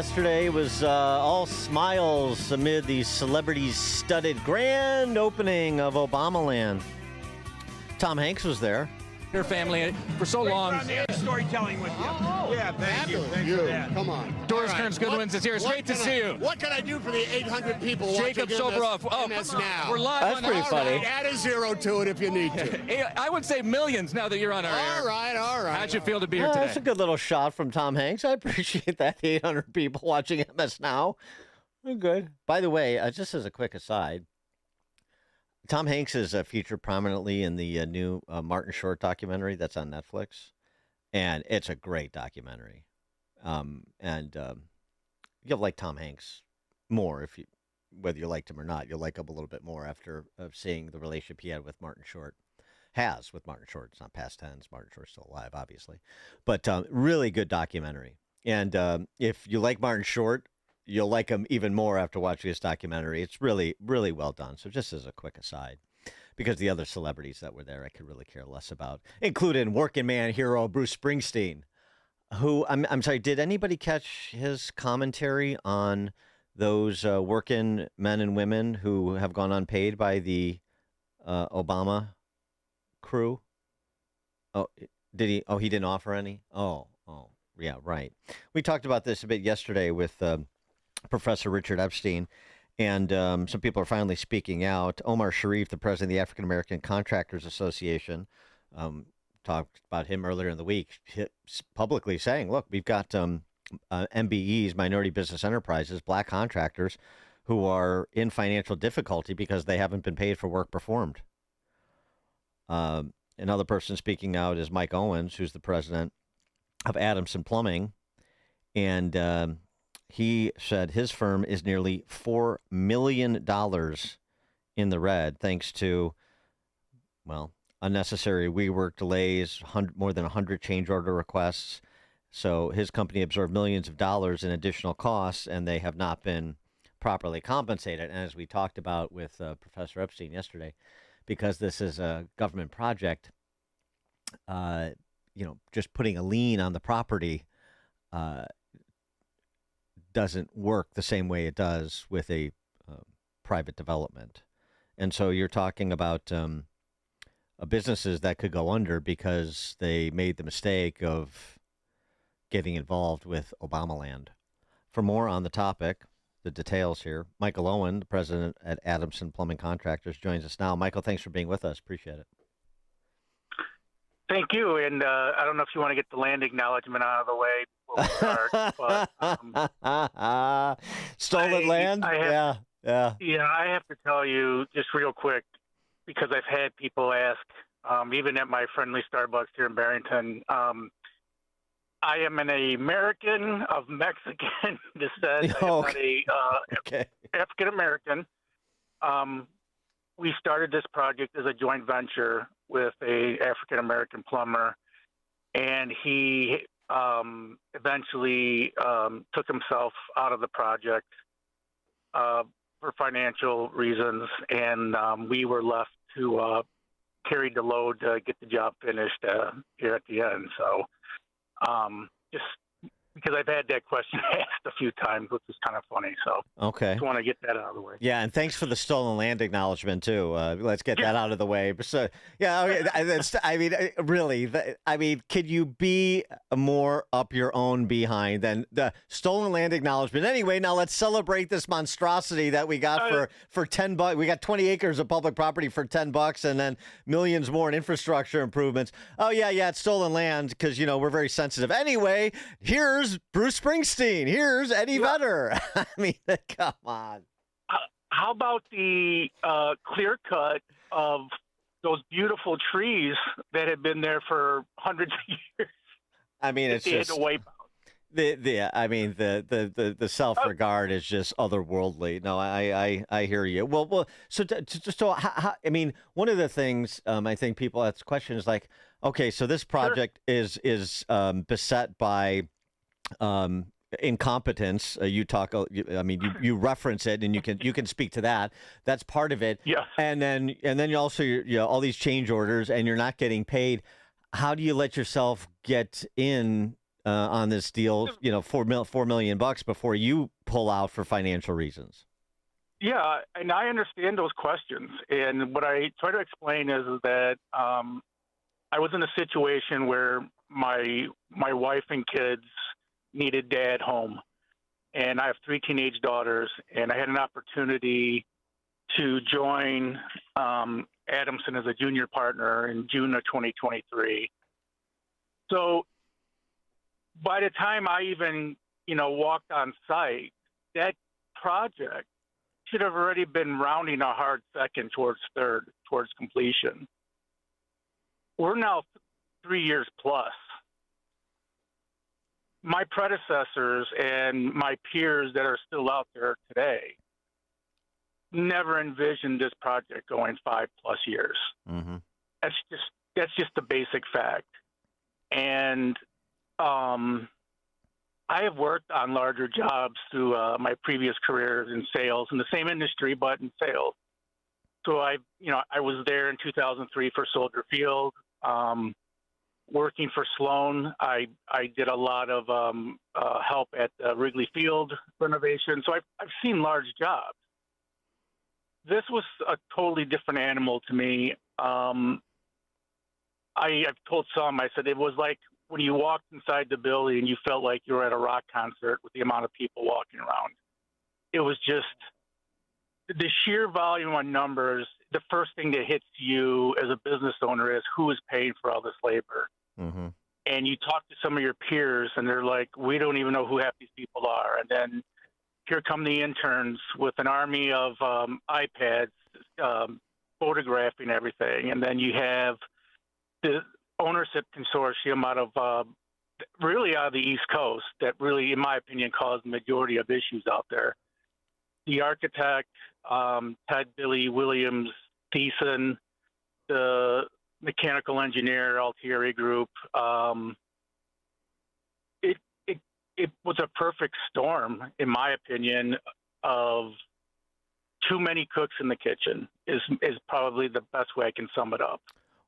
Yesterday was all smiles amid the celebrity-studded grand opening of Obamaland. Tom Hanks was there. Your family for so long. Storytelling with you. Yeah, thank you. Thanks for that. Come on. Doris Kearns Goodwins is here. It's great to see you. What can I do for the 800 people Jacob watching Soboroff. MS now? We're live That's on pretty our funny. side. Add a zero to it if you need to. I would say millions now that you're on our air. All right. How'd you feel to be here today? That's a good little shot from Tom Hanks. I appreciate that. 800 people watching MS Now. Good. By the way, just as a quick aside, Tom Hanks is featured prominently in the new Martin Short documentary that's on Netflix, and it's a great documentary. You'll like Tom Hanks more whether you liked him or not. You'll like him a little bit more after seeing the relationship he had with Martin Short. Has with Martin Short. It's not past tense. Martin Short's still alive, obviously, but really good documentary. And if you like Martin Short, you'll like him even more after watching this documentary. It's really, really well done. So just as a quick aside, because the other celebrities that were there, I could really care less about, including working man hero Bruce Springsteen, who, I'm sorry, did anybody catch his commentary on those working men and women who have gone unpaid by the Obama crew? Oh, did he? Oh, he didn't offer any? Oh, yeah, right. We talked about this a bit yesterday with Professor Richard Epstein, and some people are finally speaking out. Omar Sharif, the president of the African American Contractors Association, talked about him earlier in the week, publicly saying, look, we've got MBEs, minority business enterprises, black contractors, who are in financial difficulty because they haven't been paid for work performed. Another person speaking out is Mike Owens, who's the president of Adamson Plumbing, and he said his firm is nearly $4 million in the red, thanks to, unnecessary rework delays, more than 100 change order requests. So his company absorbed millions of dollars in additional costs, and they have not been properly compensated. And as we talked about with Professor Epstein yesterday, because this is a government project, just putting a lien on the property doesn't work the same way it does with a private development. And so you're talking about businesses that could go under because they made the mistake of getting involved with Obamaland. For more on the topic, the details here, Michael Owen, the president at Adamson Plumbing Contractors, joins us now. Michael, thanks for being with us. Appreciate it. Thank you. And I don't know if you want to get the land acknowledgement out of the way before we start. But, stolen land? Yeah. Yeah, I have to tell you just real quick, because I've had people ask, even at my friendly Starbucks here in Barrington, I am an American of Mexican descent. Oh, I'm not African American. We started this project as a joint venture with a African American plumber, and he eventually took himself out of the project for financial reasons, and we were left to carry the load to get the job finished here at the end. So just because I've had that question asked a few times, which is kind of funny. So just want to get that out of the way. Yeah, and thanks for the stolen land acknowledgement too. Let's get that out of the way. So, really, could you be more up your own behind than the stolen land acknowledgement? Anyway, now let's celebrate this monstrosity that we got for $10. We got 20 acres of public property for $10, and then millions more in infrastructure improvements. Oh yeah, it's stolen land because we're very sensitive. Anyway, here's Bruce Springsteen. Here's Eddie Vedder. I mean, come on. How about the clear cut of those beautiful trees that had been there for hundreds of years? I mean, it's just had to wipe out. The self-regard is just otherworldly. No, I hear you. Well, one of the things I think people ask questions like, okay, so this project is beset by incompetence. You reference it, and you can speak to that. That's part of it. Yeah. And then you also all these change orders, and you're not getting paid. How do you let yourself get in on this deal, $4 million before you pull out for financial reasons. Yeah, and I understand those questions. And what I try to explain is that I was in a situation where my wife and kids needed dad home, and I have 3 teenage daughters, and I had an opportunity to join Adamson as a junior partner in June of 2023. So by the time I even, walked on site, that project should have already been rounding a hard second towards third, towards completion. We're now 3 years plus. My predecessors and my peers that are still out there today never envisioned this project going 5+ years. Mm-hmm. That's just the basic fact. And I have worked on larger jobs through my previous careers in sales in the same industry, but in sales. So I was there in 2003 for Soldier Field. Working for Sloan, I did a lot of help at Wrigley Field renovation. So I've seen large jobs. This was a totally different animal to me. I've told some, I said it was like when you walked inside the building and you felt like you were at a rock concert with the amount of people walking around. It was just the sheer volume on numbers. The first thing that hits you as a business owner is who is paying for all this labor. Mm-hmm. And you talk to some of your peers and they're like, we don't even know who half these people are. And then here come the interns with an army of iPads photographing everything. And then you have the ownership consortium out of the East Coast that really, in my opinion, caused the majority of issues out there. The architect, Ted Billy Williams Thiessen, the mechanical engineer, Altieri Group. It was a perfect storm, in my opinion, of too many cooks in the kitchen is probably the best way I can sum it up.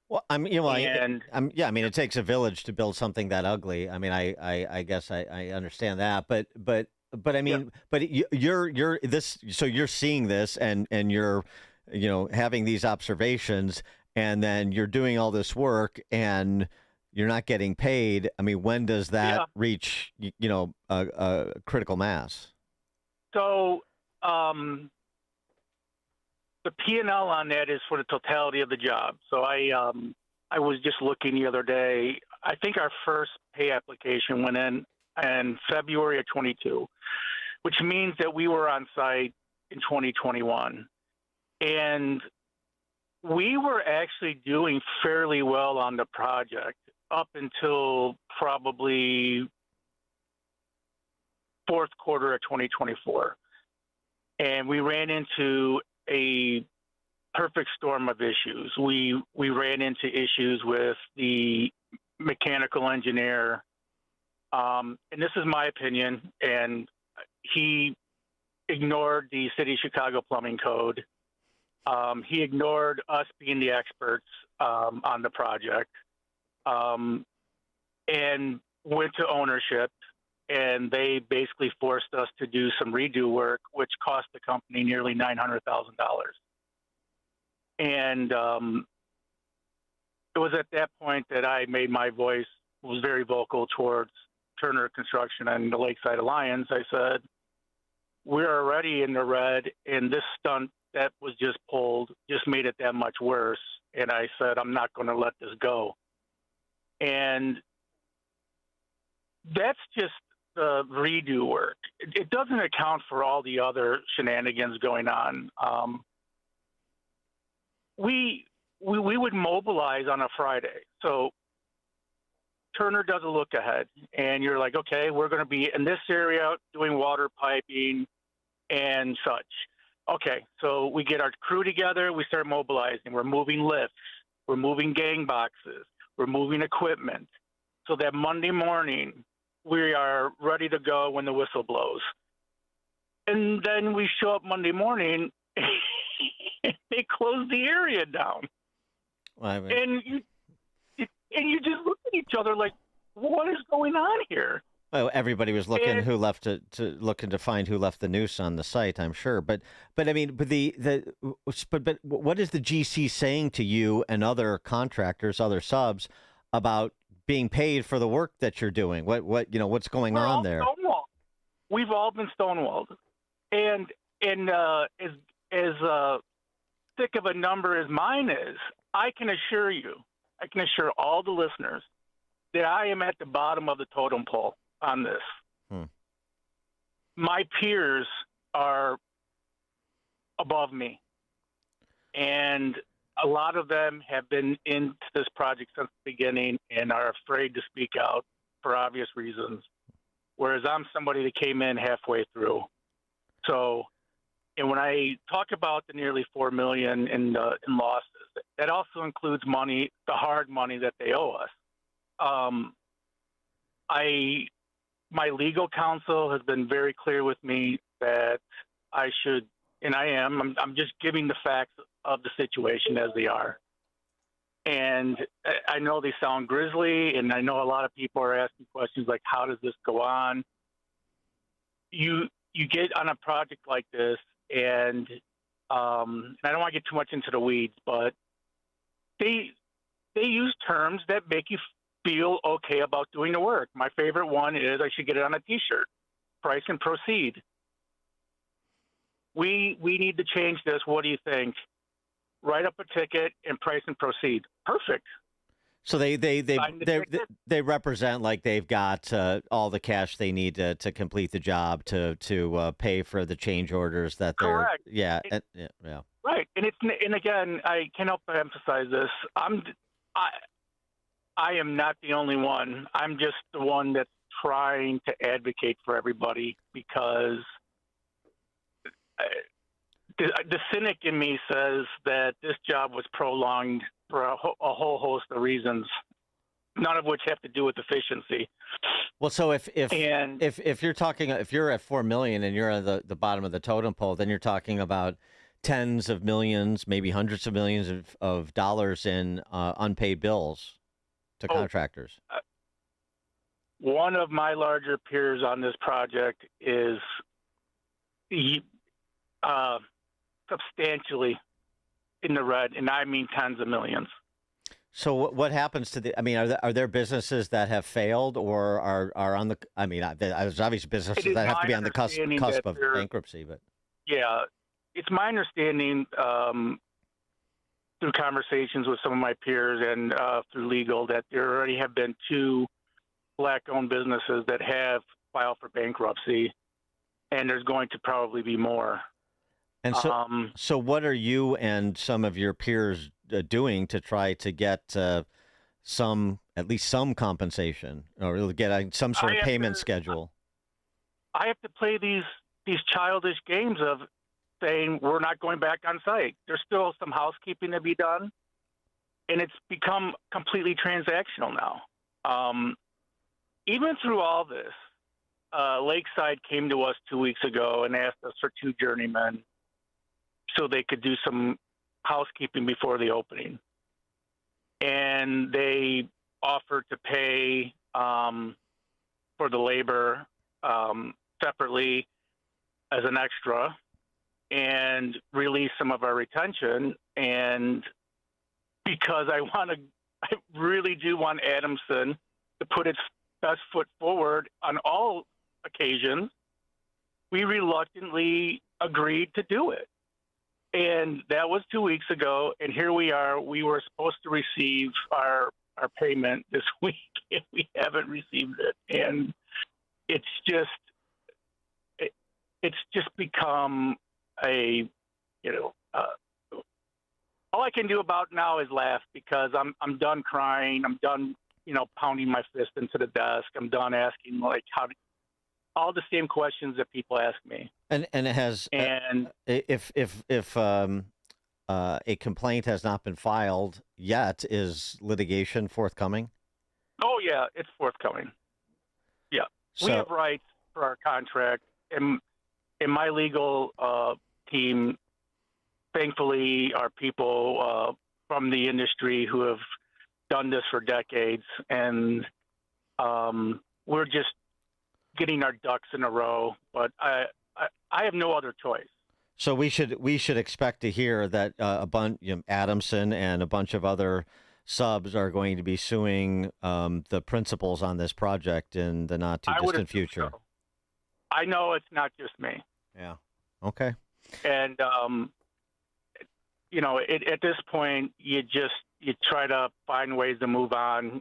Well, it takes a village to build something that ugly. I mean, I guess I understand that, but I mean, but you're this, so you're seeing this and you're, having these observations, and then you're doing all this work and you're not getting paid. I mean, when does that reach, a critical mass? So, the P&L on that is for the totality of the job. So I was just looking the other day. I think our first pay application went in February of 22, which means that we were on site in 2021. And we were actually doing fairly well on the project up until probably fourth quarter of 2024. And we ran into a perfect storm of issues. We ran into issues with the mechanical engineer, and this is my opinion, and he ignored the City of Chicago plumbing code. He ignored us being the experts on the project, and went to ownership, and they basically forced us to do some redo work, which cost the company nearly $900,000. And it was at that point that I made my voice, was very vocal towards Turner Construction and the Lakeside Alliance. I said, we're already in the red, and this stunt that was just pulled just made it that much worse. And I said, I'm not going to let this go. And that's just the redo work. It doesn't account for all the other shenanigans going on. We would mobilize on a Friday. So Turner does a look ahead, and you're like, okay, we're going to be in this area doing water piping and such. Okay, so we get our crew together, we start mobilizing. We're moving lifts, we're moving gang boxes, we're moving equipment. So that Monday morning, we are ready to go when the whistle blows. And then we show up Monday morning, and they close the area down. Well, and you just look at each other like, what is going on here? Well, everybody was looking And who left looking to find who left the noose on the site, I'm sure. But I mean, but what is the GC saying to you and other contractors, other subs, about being paid for the work that you're doing? What's going we're on all there? stonewalled. We've all been stonewalled. And as thick of a number as mine is, I can assure all the listeners that I am at the bottom of the totem pole on this. Hmm. My peers are above me, and a lot of them have been into this project since the beginning and are afraid to speak out for obvious reasons, whereas I'm somebody that came in halfway through. So, and when I talk about the nearly $4 million in losses, that also includes money, the hard money that they owe us. My legal counsel has been very clear with me that I should, and I am. I'm just giving the facts of the situation as they are. And I know they sound grisly, and I know a lot of people are asking questions like, "How does this go on?" You get on a project like this, and I don't want to get too much into the weeds, but they use terms that make you feel okay about doing the work. My favorite one is I should get it on a T-shirt. Price and proceed. We need to change this. What do you think? Write up a ticket and price and proceed. Perfect. So they represent like they've got all the cash they need to complete the job to pay for the change orders that they're correct. Yeah. Right. And again, I can't help but emphasize this. I am not the only one. I'm just the one that's trying to advocate for everybody because the cynic in me says that this job was prolonged for a whole host of reasons, none of which have to do with efficiency. Well, so if you're talking, if you're at 4 million and you're at the bottom of the totem pole, then you're talking about tens of millions, maybe hundreds of millions of dollars in unpaid bills to contractors. One of my larger peers on this project is substantially in the red, and I mean tens of millions. So what happens to the? I mean, are there businesses that have failed or are on the? I mean, there's obviously businesses that have to be on the cusp of bankruptcy, but yeah, it's my understanding through conversations with some of my peers and through legal that there already have been 2 Black-owned businesses that have filed for bankruptcy, and there's going to probably be more. And so what are you and some of your peers doing to try to get at least some compensation or get some sort of payment schedule? I have to play these childish games of saying we're not going back on site. There's still some housekeeping to be done, and it's become completely transactional now. Even through all this, Lakeside came to us 2 weeks ago and asked us for 2 journeymen so they could do some housekeeping before the opening. And they offered to pay for the labor separately as an extra and release some of our retention. And because I really do want Adamson to put its best foot forward on all occasions, we reluctantly agreed to do it. And that was 2 weeks ago, and here we are. We were supposed to receive our payment this week, and we haven't received it. And it's just become all I can do about now is laugh because I'm done crying. I'm done, pounding my fist into the desk. I'm done asking all the same questions that people ask me. And it has. And if a complaint has not been filed yet, is litigation forthcoming? Oh yeah, it's forthcoming. Yeah, we have rights for our contract, and my legal team, thankfully, are people from the industry who have done this for decades, and We're just getting our ducks in a row, but I have no other choice. So we should expect to hear that a bunch, Adamson and a bunch of other subs are going to be suing the principals on this project in the not too distant future. So. I know it's not just me. Yeah. Okay. And at this point, you try to find ways to move on.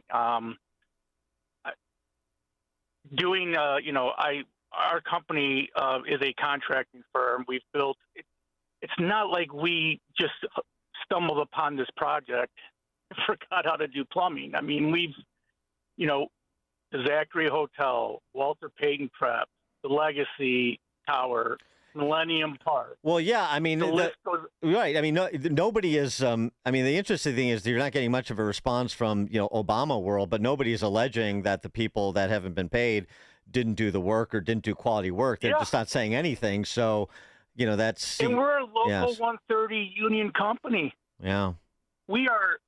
Our company is a contracting firm. We've built. It's not like we just stumbled upon this project and forgot how to do plumbing. I mean, we've, the Zachary Hotel, Walter Payton Prep, the Legacy Tower, Millennium Park. Well, yeah, I mean, right. I mean, nobody is. I mean, the interesting thing is you're not getting much of a response from Obama world, but nobody is alleging that the people that haven't been paid didn't do the work or didn't do quality work. They're just not saying anything. So, that's. And we're a local 130 union company. Yeah. We are.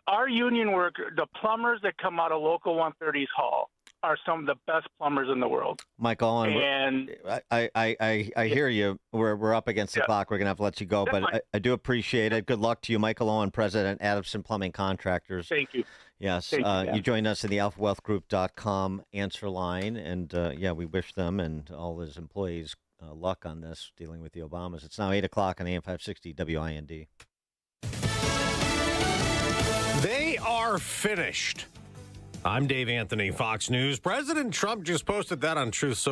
Our union worker, the plumbers that come out of local 130's hall, are some of the best plumbers in the world. Mike Owen, and I hear you. We're up against the clock. We're gonna have to let you go, but I do appreciate it. Good luck to you, Michael Owen, President, Adamson Plumbing Contractors. Thank you. Yes, Thank you, you joined us in the alphawealthgroup.com answer line, and we wish them and all his employees luck on this dealing with the Obamas. It's now 8:00 on AM 560 WIND. They are finished. I'm Dave Anthony, Fox News. President Trump just posted that on Truth Social.